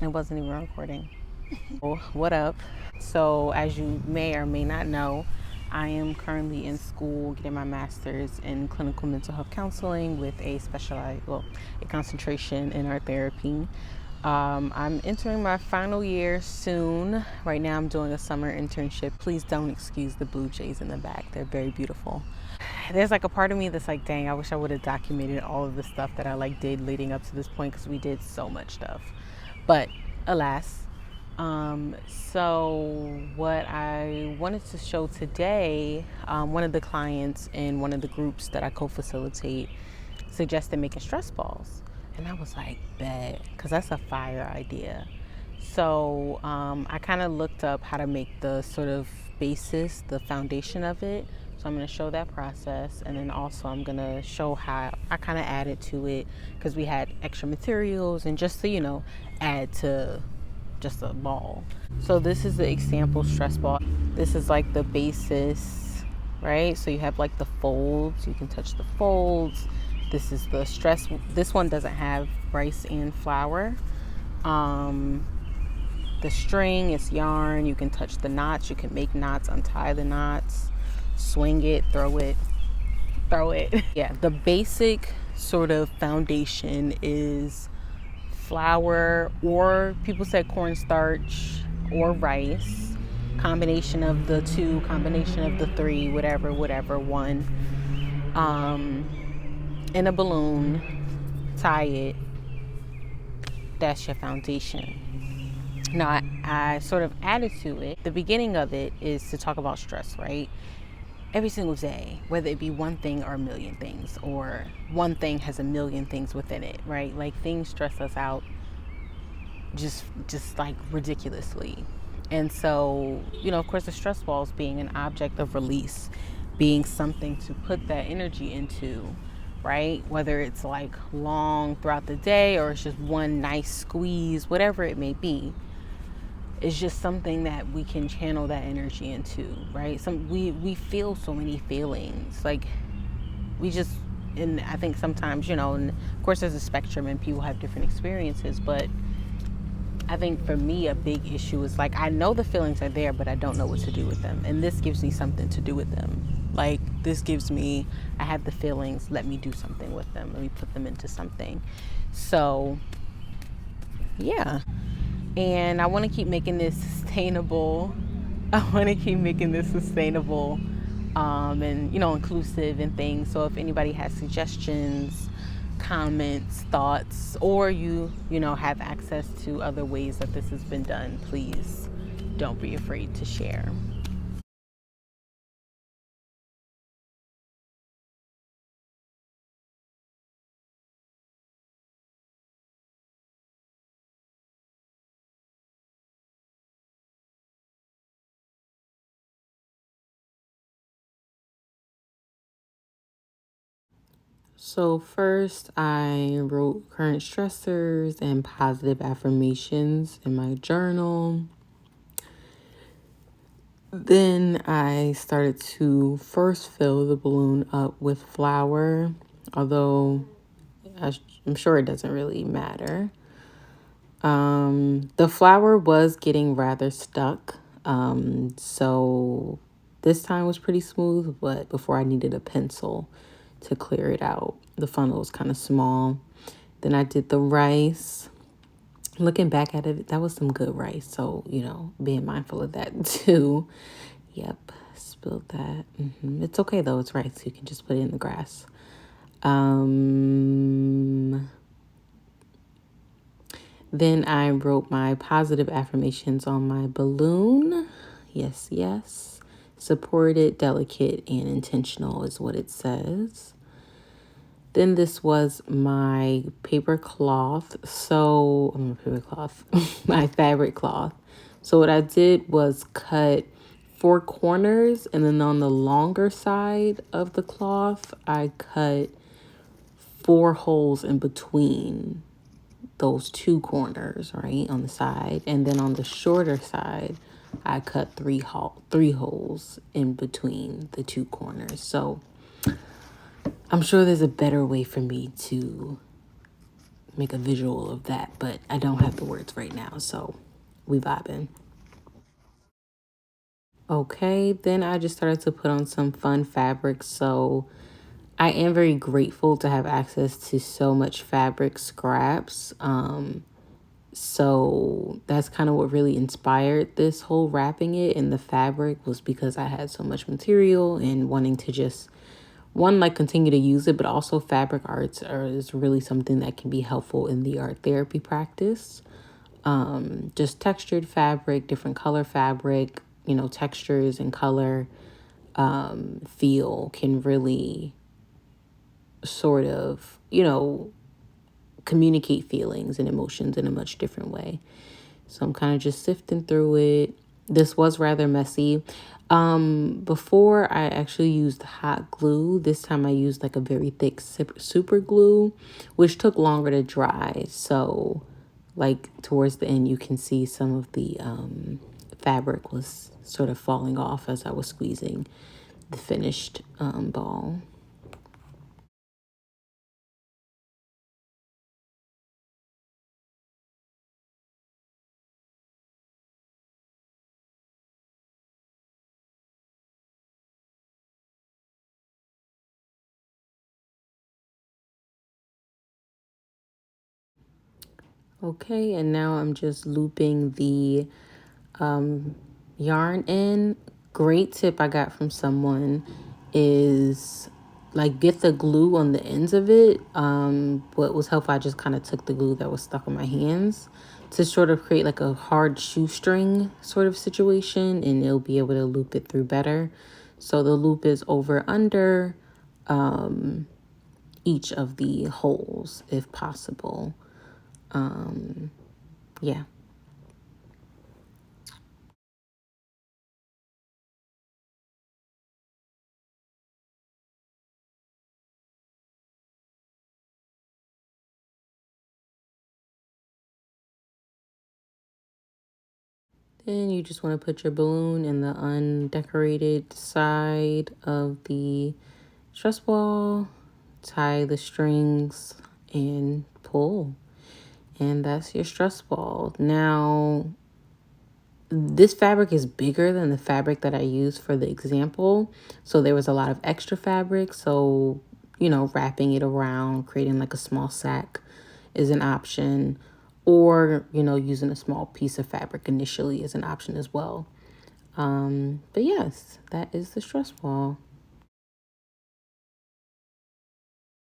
It wasn't even recording. What up? So, as you may or may not know, I am currently in school getting my master's in clinical mental health counseling with a concentration in art therapy. I'm entering my final year soon. Right now, I'm doing a summer internship. Please don't excuse the blue jays in the back, they're very beautiful. There's like a part of me that's like, dang, I wish I would have documented all of the stuff that I like did leading up to this point because we did so much stuff. But alas, so what I wanted to show today, one of the clients in one of the groups that I co-facilitate suggested making stress balls. And I was like, bet, because that's a fire idea. So I kind of looked up how to make the sort of basis, the foundation of it. So I'm going to show that process, and then also I'm going to show how I kind of added to it because we had extra materials and just to, add to just a ball. So this is the example stress ball. This is like the basis, right? So you have like the folds, you can touch the folds. This is the stress. This one doesn't have rice and flour. The string is yarn. You can touch the knots. You can make knots, untie the knots, swing it, throw it. Yeah, the basic sort of foundation is flour, or people say cornstarch or rice. Combination of the two, combination of the three, whatever, one. In a balloon, tie it. That's your foundation. Now, I sort of added to it. The beginning of it is to talk about stress, right? Every single day, whether it be one thing or a million things, or one thing has a million things within it, right? Like things stress us out just like ridiculously. And so, of course, the stress balls being an object of release, being something to put that energy into, right? Whether it's like long throughout the day or it's just one nice squeeze, whatever it may be, it's just something that we can channel that energy into, right? We feel so many feelings, like we just, and I think sometimes, and of course there's a spectrum and people have different experiences, but I think for me a big issue is like I know the feelings are there, but I don't know what to do with them, and this gives me something to do with them. Like this gives me, I have the feelings, let me do something with them, let me put them into something. So yeah, and I want to keep making this sustainable. And inclusive and things. So if anybody has suggestions, comments, thoughts, or you have access to other ways that this has been done, please don't be afraid to share. So first, I wrote current stressors and positive affirmations in my journal. Then I started to first fill the balloon up with flour, although I'm sure it doesn't really matter. The flour was getting rather stuck, so this time was pretty smooth, but before I needed a pencil to clear it out. The funnel was kind of small. Then I did the rice. Looking back at it, that was some good rice. So, being mindful of that too. Yep, spilled that. It's okay though, it's rice. You can just put it in the grass. Then I wrote my positive affirmations on my balloon. Yes, yes. Supported, delicate, and intentional is what it says. Then this was my paper cloth. My fabric cloth. So what I did was cut 4 corners, and then on the longer side of the cloth, I cut 4 holes in between those 2 corners, right, on the side. And then on the shorter side, I cut 3 holes in between the 2 corners. So I'm sure there's a better way for me to make a visual of that, but I don't have the words right now, so we vibing. Okay, then I just started to put on some fun fabrics. So I am very grateful to have access to so much fabric scraps. So that's kind of what really inspired this whole wrapping it in the fabric, was because I had so much material and wanting to just one, like, continue to use it, but also fabric arts is really something that can be helpful in the art therapy practice. Just textured fabric, different color fabric, textures and color, feel can really sort of, communicate feelings and emotions in a much different way. So I'm kind of just sifting through it. This was rather messy. Before I actually used hot glue. This time I used like a very thick super glue, which took longer to dry. So like towards the end, you can see some of the fabric was sort of falling off as I was squeezing the finished ball. Okay, and now I'm just looping the yarn in. Great tip I got from someone is like get the glue on the ends of it. What was helpful, I just kind of took the glue that was stuck on my hands to sort of create like a hard shoestring sort of situation, and it'll be able to loop it through better. So the loop is over under each of the holes if possible. Yeah. Then you just want to put your balloon in the undecorated side of the stress ball, tie the strings, and pull. And that's your stress ball. Now, this fabric is bigger than the fabric that I used for the example. So there was a lot of extra fabric. So, wrapping it around, creating like a small sack is an option. Or, using a small piece of fabric initially is an option as well. But yes, that is the stress ball.